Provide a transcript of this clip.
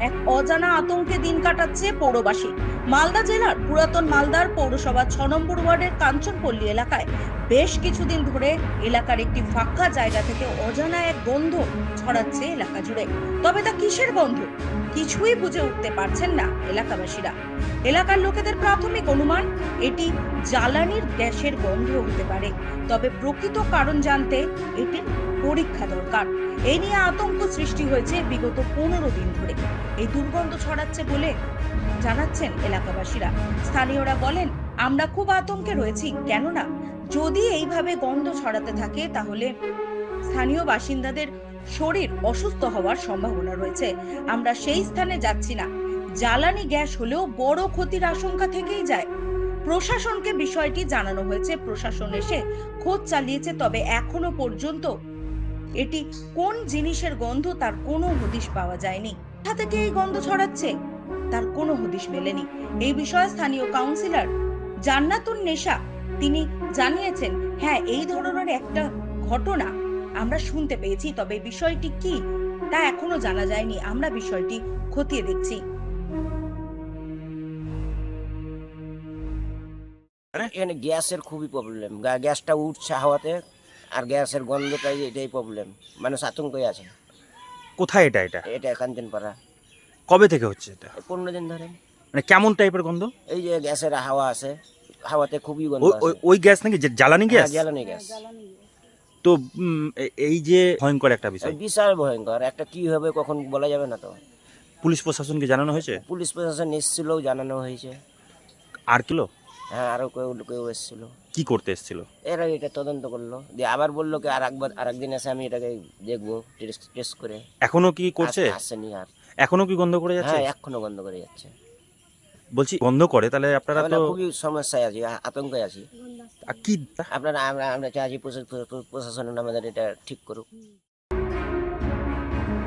এক অজানা আতঙ্কে দিন কাটাচ্ছে পৌরবাসী। মালদা জেলার পুরাতন মালদার পৌরসভা 6 নম্বর ওয়ার্ডের কাঞ্চনপল্লী এলাকায় বেশ কিছুদিন ধরে এলাকার একটি ফাঁকা জায়গা থেকে অজানা এক গন্ধ ছড়াচ্ছে এলাকা জুড়ে। তবে তা কিসের গন্ধ কিছুই বুঝে উঠতে পারছেন না এলাকাবাসীরা। এলাকার লোকেদের প্রাথমিক অনুমান এটি জ্বালানির গ্যাসের গন্ধ হতে পারে, তবে প্রকৃত কারণ জানতে এটির পরীক্ষা দরকার। এই নিয়ে আতঙ্ক সৃষ্টি হয়েছে বিগত 15 দিন ধরে। এই দুর্গন্ধ ছড়াচ্ছে বলে জানাচ্ছেন এলাকাবাসীরা। স্থানীয়রা বলেন, আমরা খুব আতঙ্কে রয়েছি, কেননা যদি এইভাবে গন্ধ ছড়াতে থাকে তাহলে স্থানীয় বাসিন্দাদের শরীর অসুস্থ হওয়ার সম্ভাবনা রয়েছে। আমরা সেই স্থানে যাচ্ছি না। জ্বালানি গ্যাস হলেও বড় ক্ষতির আশঙ্কা থেকেই যায়। প্রশাসনকে বিষয়টি জানানো হয়েছে, প্রশাসন এসে খোঁজ চালিয়েছে, তবে এখনো পর্যন্ত এটি কোন জিনিসের গন্ধ তার কোনো হদিশ পাওয়া যায়নি। কোথা থেকে এই গন্ধ ছড়াচ্ছে তার কোনো হদিশ মেলেনি। এই বিষয়ে স্থানীয় কাউন্সিলর জান্নাতুন নেশা তিনি জানিয়েছেন, হ্যাঁ, এই ধরনের একটা ঘটনা আমরা শুনতে পেয়েছি, তবে বিষয়টি কি তা এখনো জানা যায়নি। আমরা বিষয়টি খতিয়ে দেখছি। এখানে গ্যাসের খুবই প্রবলেম, গ্যাসটা উঠছে হাওয়াতে, আর গ্যাসের গন্ধটাই এটাই প্রবলেম। মানুষ আতঙ্কে আছে। কোথায় এটা? এটা কাঞ্চনপাড়া। কবে থেকে হচ্ছে এটা? 15 দিন ধরে। মানে কেমন টাইপের গন্ধ? এই যে গ্যাসের হাওয়া আছে, হাওয়াতে খুবই গন্ধ ওই আছে। ওই- ওই গ্যাস নাকি যে জ্বালানি গ্যাস? হ্যাঁ, জ্বালানি গ্যাস। তো এই যে ভয়ঙ্কর একটা বিষয়, বিশাল ভয়ঙ্কর একটা, কি হবে কখন বলা যাবে না তো। পুলিশ প্রশাসনকে জানানো হয়েছে? পুলিশ প্রশাসন এসেছিল, জানানো হয়েছে। আর কিলো হ্যাঁ, আরো কেউ কেউ এসেছিল। কি করতে এসেছিল? এরা এটা তদন্ত করলো, দিয়ে আবার বললো কি আর একদিন এসে আমি এটাকে দেখবো, টেস্ট করে। এখনো কি করছে? আসেনি আর। এখনো কি গন্ধ করে যাচ্ছে? হ্যাঁ, এখনো বন্ধ করে যাচ্ছে। বলছি গন্ধ করে, তাহলে আপনারা আমরা তো খুবই সমস্যায় আছি, আতঙ্কে আছি। কি আপনারা আমরা চাইছি প্রশাসন আমাদের এটা ঠিক করুক।